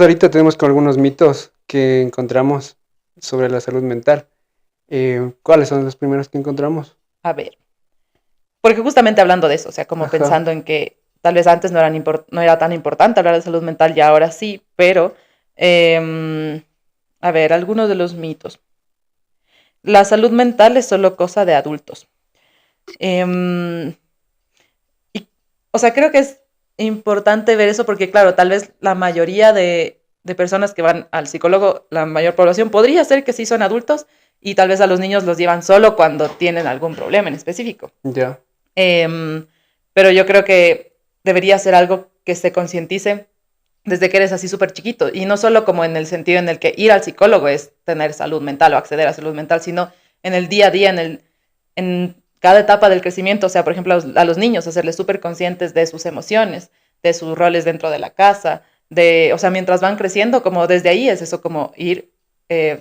Ahorita tenemos con algunos mitos que encontramos sobre la salud mental. ¿Cuáles son los primeros que encontramos? A ver, porque justamente hablando de eso, o sea, como Ajá, pensando en que tal vez antes no era tan importante hablar de salud mental y ahora sí, pero, em, a ver, algunos de los mitos. La salud mental es solo cosa de adultos. Em, y, o sea, creo que es importante ver eso porque, claro, tal vez la mayoría de personas que van al psicólogo, la mayor población, podría ser que sí son adultos y tal vez a los niños los llevan solo cuando tienen algún problema en específico. ya. Em, pero yo creo que debería ser algo que se concientice desde que eres así súper chiquito. Y no solo como en el sentido en el que ir al psicólogo es tener salud mental o acceder a salud mental, sino en el día a día, en cada etapa del crecimiento. O sea, por ejemplo, a los niños, hacerles súper conscientes de sus emociones, de sus roles dentro de la casa, o sea, mientras van creciendo, como desde ahí es eso, como ir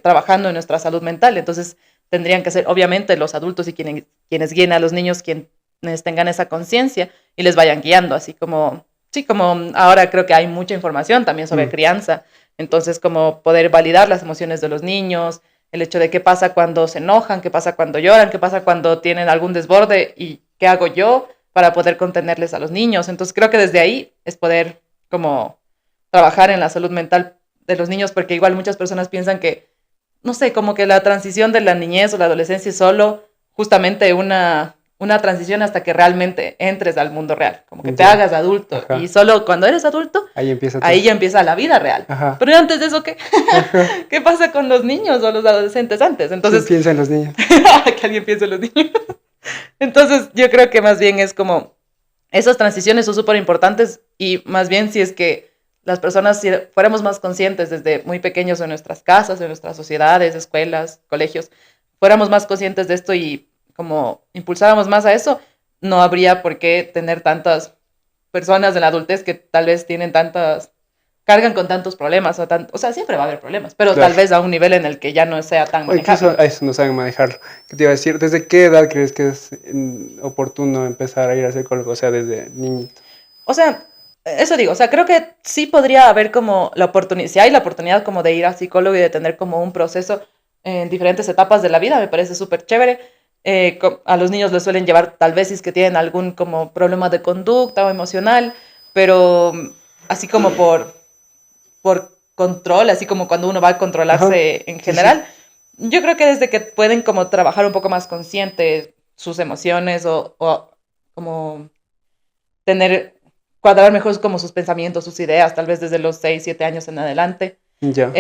trabajando en nuestra salud mental. Entonces, tendrían que ser, obviamente, los adultos y quienes guíen a los niños, quienes tengan esa conciencia y les vayan guiando, así como, sí, como ahora creo que hay mucha información también sobre Mm. crianza, entonces como poder validar las emociones de los niños, el hecho de qué pasa cuando se enojan, qué pasa cuando lloran, qué pasa cuando tienen algún desborde y qué hago yo para poder contenerles a los niños. Entonces creo que desde ahí es poder como trabajar en la salud mental de los niños, porque igual muchas personas piensan que, no sé, como que la transición de la niñez o la adolescencia es solo justamente una transición hasta que realmente entres al mundo real, como que te Ya. hagas adulto. Y Ajá. solo cuando eres adulto, Ahí empieza ahí todo. ya empieza la vida real. Ajá. Pero antes de eso, ¿qué? Ajá. ¿Qué pasa con los niños o los adolescentes antes? ¿Quién Entonces, piensa en los niños? que alguien piense en los niños. Entonces, yo creo que más bien es como esas transiciones son súper importantes y más bien si es que las personas si fuéramos más conscientes desde muy pequeños en nuestras casas, en nuestras sociedades, escuelas, colegios, fuéramos más conscientes de esto y como impulsáramos más a eso, no habría por qué tener tantas personas en la adultez que tal vez tienen tantas, cargan con tantos problemas, o sea, siempre va a haber problemas, pero tal Claro. vez a un nivel en el que ya no sea tan O incluso manejable. a eso no saben manejarlo. ¿Qué te iba a decir? ¿Desde qué edad crees que es oportuno empezar a ir al psicólogo? O sea, desde niñito. O sea, eso digo, o sea, creo que sí podría haber como la oportunidad, si hay la oportunidad como de ir al psicólogo y de tener como un proceso en diferentes etapas de la vida, me parece súper chévere. A los niños les suelen llevar tal vez si es que tienen algún como problema de conducta o emocional, pero así como por control, así como cuando uno va a Ajá. controlarse en Sí, sí. general. Yo creo que desde que pueden como trabajar un poco más consciente sus emociones o como tener, cuadrar mejor como sus pensamientos, sus ideas, tal vez desde los 6 7 años en adelante. Ya.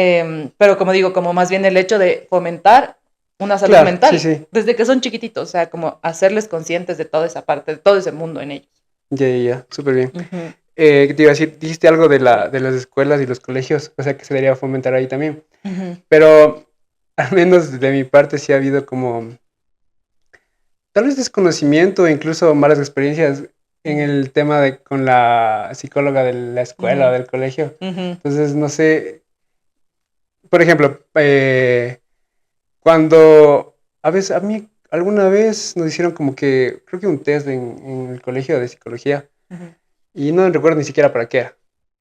Pero como digo, como más bien el hecho de fomentar una salud Claro, sí, mental sí. desde que son chiquititos, o sea, como hacerles conscientes de toda esa parte, de todo ese mundo en ellos. Ya, ya, ya. Súper bien. Ujú, ¿Qué te iba a decir? Dijiste algo de las escuelas y los colegios, o sea que se debería fomentar ahí también. ujú, Pero al menos de mi parte sí ha habido como tal vez desconocimiento e incluso malas experiencias en ujú, el tema de con la psicóloga de la escuela o ujú, del colegio. ujú, Entonces, no sé, por ejemplo, cuando a veces a mí alguna vez nos hicieron como que creo que un test en el colegio de psicología ujú. y no recuerdo ni siquiera para qué era.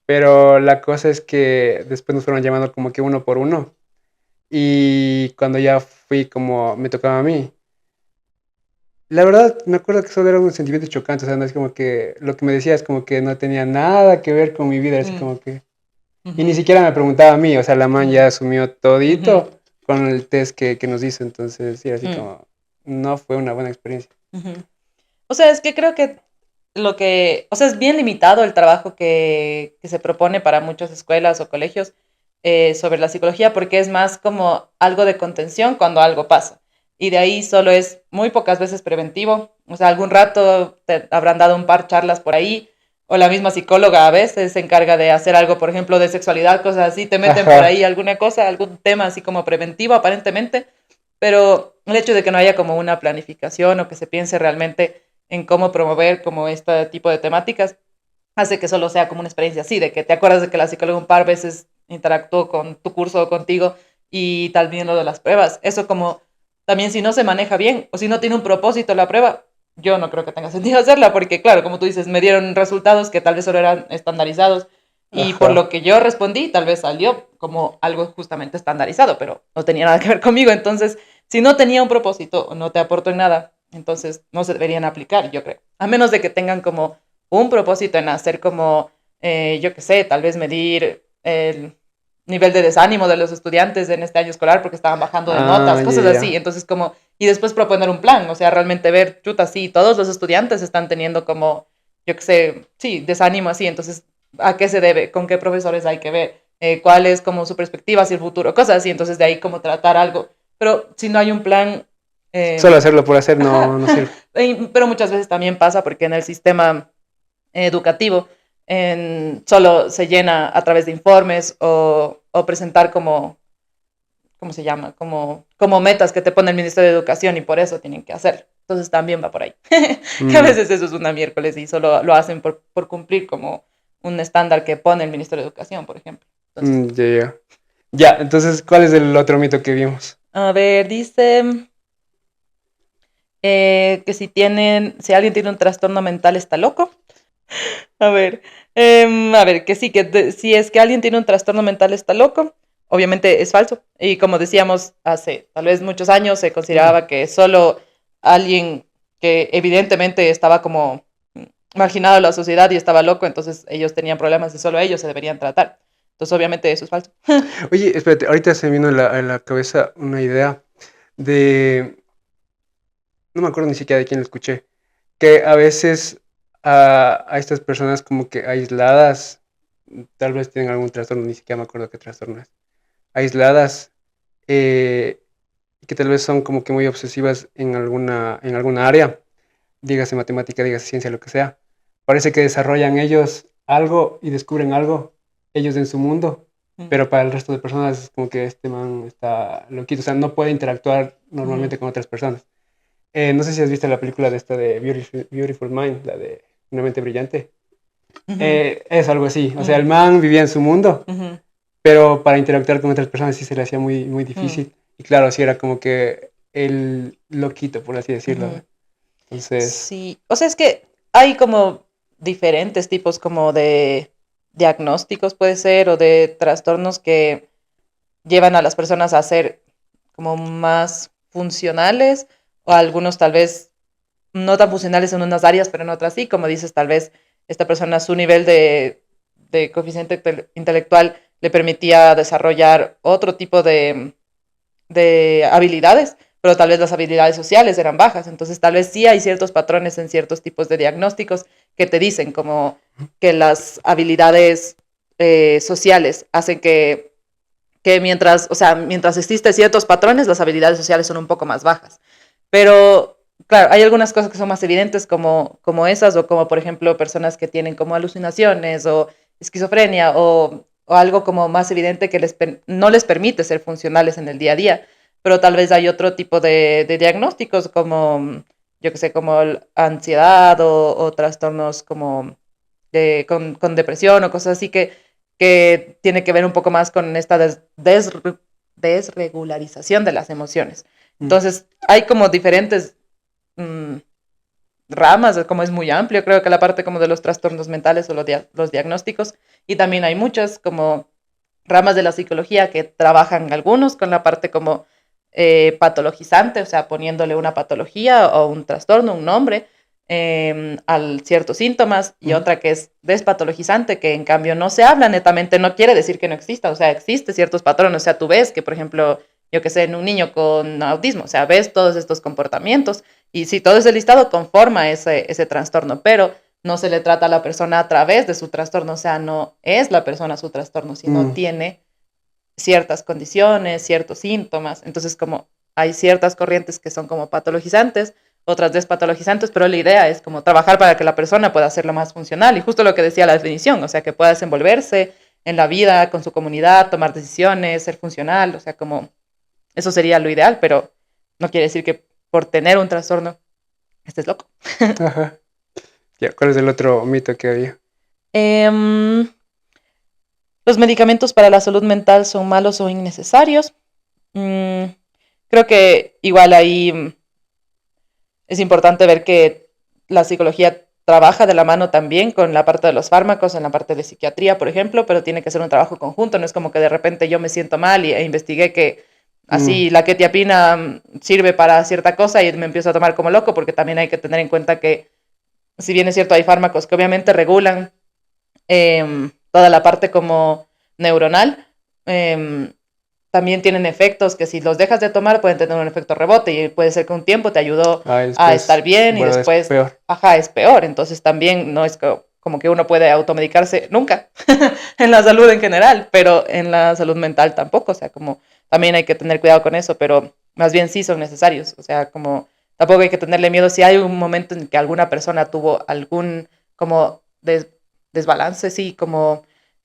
Pero la cosa es que después nos fueron llamando como que uno por uno. Y cuando ya fui como me tocaba a mí, la verdad me acuerdo que solo era un sentimiento chocante, o sea, no es como que lo que me decía es como que no tenía nada que ver con mi vida, así Mm, como que... Y ni ujú, siquiera me preguntaba a mí, o sea, la man mm, ya asumió ujú, todito con el test que nos hizo, entonces sí, así mm, como, no fue una buena experiencia. ujú. O sea, es que creo que o sea, es bien limitado el trabajo que se propone para muchas escuelas o colegios sobre la psicología porque es más como algo de contención cuando algo pasa. Y de ahí solo es muy pocas veces preventivo. O sea, algún rato te habrán dado un par charlas por ahí o la misma psicóloga a veces se encarga de hacer algo, por ejemplo, de sexualidad, cosas así, te meten por Ajá, ahí alguna cosa, algún tema así como preventivo aparentemente, pero el hecho de que no haya como una planificación o que se piense realmente en cómo promover como este tipo de temáticas, hace que solo sea como una experiencia así, de que te acuerdas de que la psicóloga un par de veces interactuó con tu curso o contigo y también lo de las pruebas. Eso como también si no se maneja bien o si no tiene un propósito la prueba, yo no creo que tenga sentido hacerla porque claro, como tú dices, me dieron resultados que tal vez solo eran estandarizados Y por Ajá. lo que yo respondí, tal vez salió como algo justamente estandarizado, pero no tenía nada que ver conmigo. Entonces, si no tenía un propósito o no te aportó en nada, entonces no se deberían aplicar, yo creo. A menos de que tengan como un propósito en hacer como, yo qué sé, tal vez medir el nivel de desánimo de los estudiantes en este año escolar porque estaban bajando de Ah, notas, ya, cosas así. ya. Entonces, como, y después proponer un plan, o sea, realmente ver, chuta, sí, todos los estudiantes están teniendo como, yo qué sé, sí, desánimo así. Entonces, ¿a qué se debe? ¿Con qué profesores hay que ver? ¿Cuál es como su perspectiva hacia el futuro? Cosas así. Entonces, de ahí como tratar algo. Pero si no hay un plan, Solo eh, hacerlo por hacer ajá, no sirve. pero muchas veces también pasa porque en el sistema educativo solo se llena a través de informes o presentar como, ¿cómo se llama? Como metas que te pone el Ministerio de Educación y por eso tienen que hacerlo. Entonces también va por ahí. Que a Mm, veces eso es una miércoles y solo lo hacen por cumplir como un estándar que pone el Ministerio de Educación, por ejemplo. Entonces, ya, ya. Ya, entonces, ¿cuál es el otro mito que vimos? a ver, dice que si alguien tiene un trastorno mental está loco. A ver, que sí, si es que alguien tiene un trastorno mental está loco, obviamente es falso. Y como decíamos, hace tal vez muchos años se Mm, consideraba que solo alguien que evidentemente estaba como marginado de la sociedad y estaba loco, entonces ellos tenían problemas y solo ellos se deberían tratar. Entonces obviamente eso es falso. Oye, espérate, ahorita se me vino en la cabeza una idea de, no me acuerdo ni siquiera de quién lo escuché, que a veces a estas personas como que aisladas, tal vez tienen algún trastorno, ni siquiera me acuerdo qué trastorno es, aisladas, eh, que tal vez son como que muy obsesivas en alguna área, dígase matemática, dígase ciencia, lo que sea. Parece que desarrollan ellos algo y descubren algo, ellos en su mundo, Ujú, pero para el resto de personas es como que este man está loquito, o sea, no puede interactuar ujú, normalmente con otras personas. No sé si has visto la película de esta de Beautiful Mind, la de Una mente brillante. ujú, Es algo así, o sea, el ujú, man vivía en su mundo, ujú, pero para interactuar con otras personas sí se le hacía muy ujú, difícil. Y claro, sí era como que el loquito, por así decirlo. ujú. ¿Ve? Entonces, Sí, o sea, es que hay como diferentes tipos como de diagnósticos, puede ser, o de trastornos que llevan a las personas a ser como más funcionales, o algunos tal vez no tan funcionales en unas áreas, pero en otras sí, como dices, tal vez esta persona, su nivel de coeficiente intelectual le permitía desarrollar otro tipo de habilidades, pero tal vez las habilidades sociales eran bajas. Entonces, tal vez sí hay ciertos patrones en ciertos tipos de diagnósticos que te dicen como que las habilidades sociales hacen que mientras, o sea, mientras existen ciertos patrones, las habilidades sociales son un poco más bajas. Pero, claro, hay algunas cosas que son más evidentes como esas, o como, por ejemplo, personas que tienen como alucinaciones o esquizofrenia o algo como más evidente que no les permite ser funcionales en el día a día. Pero tal vez hay otro tipo de diagnósticos como, yo que sé, como ansiedad o trastornos como con depresión o cosas así que tiene que ver un poco más con esta desregularización de las emociones. mm, Entonces, hay como diferentes mmm, ramas, como es muy amplio, creo que la parte como de los trastornos mentales o los diagnósticos, y también hay muchas como ramas de la psicología que trabajan algunos con la parte como patologizante, o sea, poniéndole una patología o un trastorno, un nombre al ciertos síntomas, y mm, otra que es despatologizante, que en cambio no se habla netamente, no quiere decir que no exista, o sea, existe ciertos patrones, o sea, tú ves que, por ejemplo, yo que sé, en un niño con autismo, o sea, ves todos estos comportamientos, y si todo ese listado conforma ese trastorno, pero no se le trata a la persona a través de su trastorno, o sea, no es la persona su trastorno, sino mm, tiene ciertas condiciones, ciertos síntomas. Entonces, como hay ciertas corrientes que son como patologizantes, otras despatologizantes, pero la idea es como trabajar para que la persona pueda hacerlo más funcional. Y justo lo que decía la definición, o sea, que pueda desenvolverse en la vida, con su comunidad, tomar decisiones, ser funcional, o sea, como eso sería lo ideal, pero no quiere decir que por tener un trastorno estés loco. ajá. Ya, ¿cuál es el otro mito que había? Eh, los medicamentos para la salud mental son malos o innecesarios. Mm, creo que igual ahí es importante ver que la psicología trabaja de la mano también con la parte de los fármacos, en la parte de psiquiatría, por ejemplo, pero tiene que ser un trabajo conjunto, no es como que de repente yo me siento mal e investigué que así la quetiapina sirve para cierta cosa y me empiezo a tomar como loco, porque también hay que tener en cuenta que, si bien es cierto, hay fármacos que obviamente regulan toda la parte como neuronal, también tienen efectos que si los dejas de tomar pueden tener un efecto rebote y puede ser que un tiempo te ayudó a estar bien y después, peor. ajá, es peor. Entonces también no es como que uno puede automedicarse nunca en la salud en general, pero en la salud mental tampoco. O sea, como también hay que tener cuidado con eso, pero más bien sí son necesarios. O sea, como tampoco hay que tenerle miedo si hay un momento en que alguna persona tuvo algún como desbalance, sí, como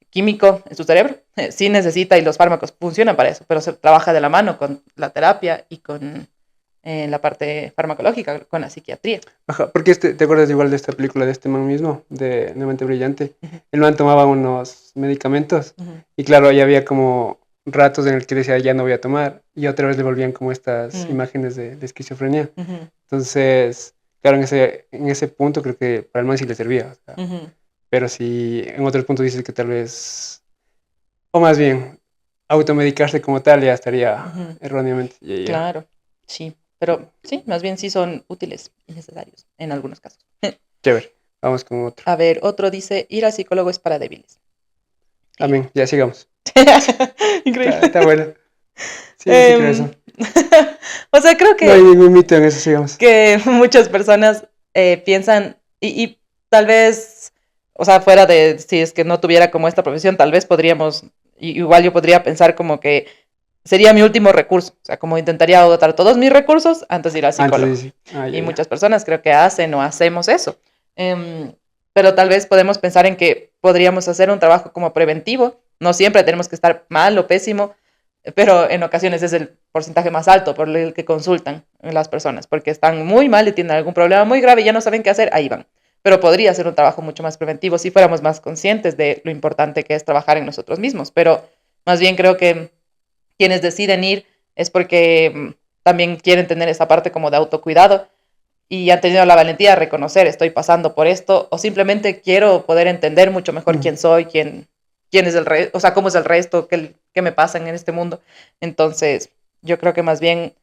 químico en su cerebro, sí necesita y los fármacos funcionan para eso, pero se trabaja de la mano con la terapia y con la parte farmacológica, con la psiquiatría. Ajá, porque ¿te acuerdas igual de esta película de este man mismo, de Una mente brillante? El man tomaba unos medicamentos y claro, ya había como ratos en el que decía ya no voy a tomar y otra vez le volvían como estas imágenes de esquizofrenia. Entonces, claro, en ese punto creo que para el man sí le servía. O sea, pero si en otros puntos dices que tal vez, o más bien, automedicarse como tal ya estaría erróneamente. Claro, sí. Pero sí, más bien sí son útiles y necesarios en algunos casos. Chévere. Vamos con otro. A ver, otro dice, ir al psicólogo es para débiles. Amén, ya sigamos. Increíble. Está bueno. Sí, sí creo eso. O sea, creo No hay que, ningún mito en eso, sigamos. que muchas personas piensan, y tal vez, o sea, fuera de si es que no tuviera como esta profesión, tal vez podríamos, igual yo podría pensar como que sería mi último recurso. O sea, como intentaría agotar todos mis recursos antes de ir al psicólogo. Sí. Y muchas personas creo que hacen o hacemos eso. Pero tal vez podemos pensar en que podríamos hacer un trabajo como preventivo. No siempre tenemos que estar mal o pésimo, pero en ocasiones es el porcentaje más alto por el que consultan las personas, porque están muy mal y tienen algún problema muy grave y ya no saben qué hacer, ahí van. Pero podría ser un trabajo mucho más preventivo si fuéramos más conscientes de lo importante que es trabajar en nosotros mismos. Pero más bien creo que quienes deciden ir es porque también quieren tener esa parte como de autocuidado y han tenido la valentía de reconocer, estoy pasando por esto, o simplemente quiero poder entender mucho mejor quién soy, quién es el resto, o sea, cómo es el resto, qué me pasa en este mundo. Entonces, yo creo que más bien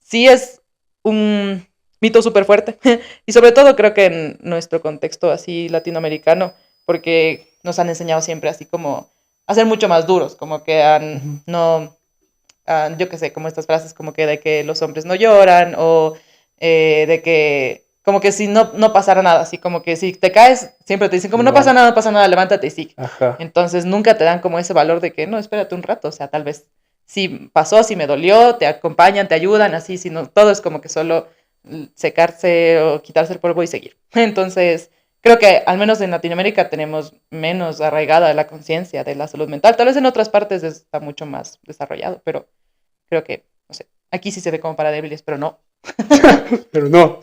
sí es un mito súper fuerte, y sobre todo creo que en nuestro contexto así latinoamericano, porque nos han enseñado siempre así como a ser mucho más duros, como que no, yo qué sé, como estas frases como que de que los hombres no lloran o de que como que si no pasara nada, así como que si te caes, siempre te dicen como no pasa nada, levántate y sigue. Ajá. Entonces nunca te dan como ese valor de que no, espérate un rato, o sea, tal vez si pasó, si me dolió, te acompañan, te ayudan, así, sino todo es como que solo secarse o quitarse el polvo y seguir. Entonces, creo que al menos en Latinoamérica tenemos menos arraigada la conciencia de la salud mental. Tal vez en otras partes está mucho más desarrollado, pero creo que, no sé, aquí sí se ve como para débiles, pero no. Pero no.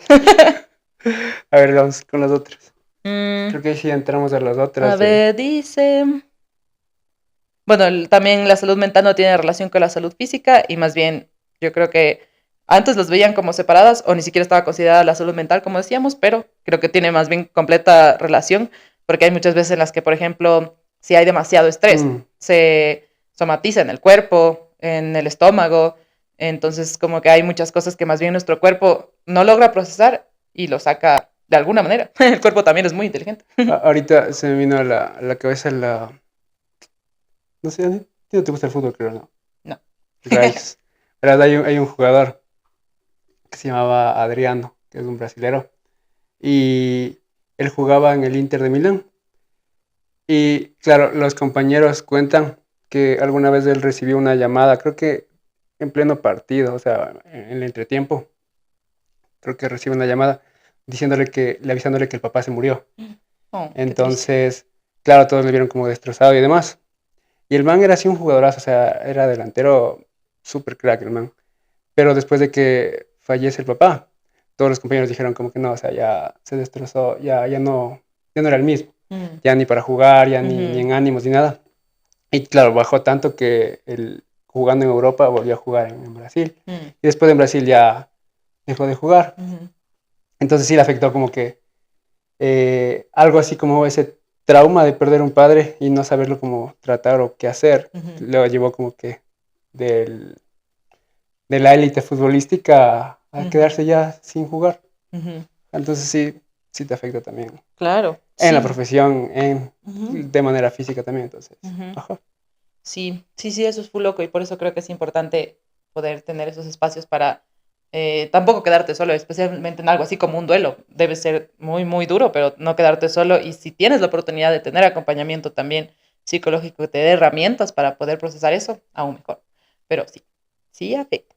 A ver, vamos con las otras. Creo que ahí sí entramos a las otras. A ver, dice... Bueno, también la salud mental no tiene relación con la salud física y más bien yo creo que antes las veían como separadas o ni siquiera estaba considerada la salud mental, como decíamos, pero creo que tiene más bien completa relación porque hay muchas veces en las que, por ejemplo, si hay demasiado estrés, se somatiza en el cuerpo, en el estómago, entonces como que hay muchas cosas que más bien nuestro cuerpo no logra procesar y lo saca de alguna manera. El cuerpo también es muy inteligente. Ahorita se me vino a la cabeza No sé, a ti no te gusta el fútbol, creo, ¿no? No. Rayos. Verás, hay un jugador que se llamaba Adriano, que es un brasilero, y él jugaba en el Inter de Milán. Y claro, los compañeros cuentan que alguna vez él recibió una llamada, creo que en pleno partido, o sea, en el entretiempo, creo que recibe una llamada avisándole que el papá se murió. Oh, Entonces, claro, todos le vieron como destrozado y demás. Y el man era así un jugadorazo, o sea, era delantero súper crack el man. Pero después de que fallece el papá, todos los compañeros dijeron como que no, o sea, ya se destrozó, ya no era el mismo. Ya ni para jugar, ya ni en ánimos ni nada. Y claro, bajó tanto que jugando en Europa volvió a jugar en Brasil. Y después en Brasil ya dejó de jugar. Entonces sí le afectó como que algo así como ese trauma de perder un padre y no saberlo cómo tratar o qué hacer, lo llevó como que del, de la élite futbolística a quedarse ya sin jugar. Entonces sí, sí te afecta también. Claro, En la sí. profesión, de manera física también, entonces. Ajá. Sí, sí, sí, eso es full loco y por eso creo que es importante poder tener esos espacios para tampoco quedarte solo, especialmente en algo así como un duelo. Debe ser muy, muy duro, pero no quedarte solo y si tienes la oportunidad de tener acompañamiento también psicológico que te dé herramientas para poder procesar eso, aún mejor. Pero sí, sí afecta.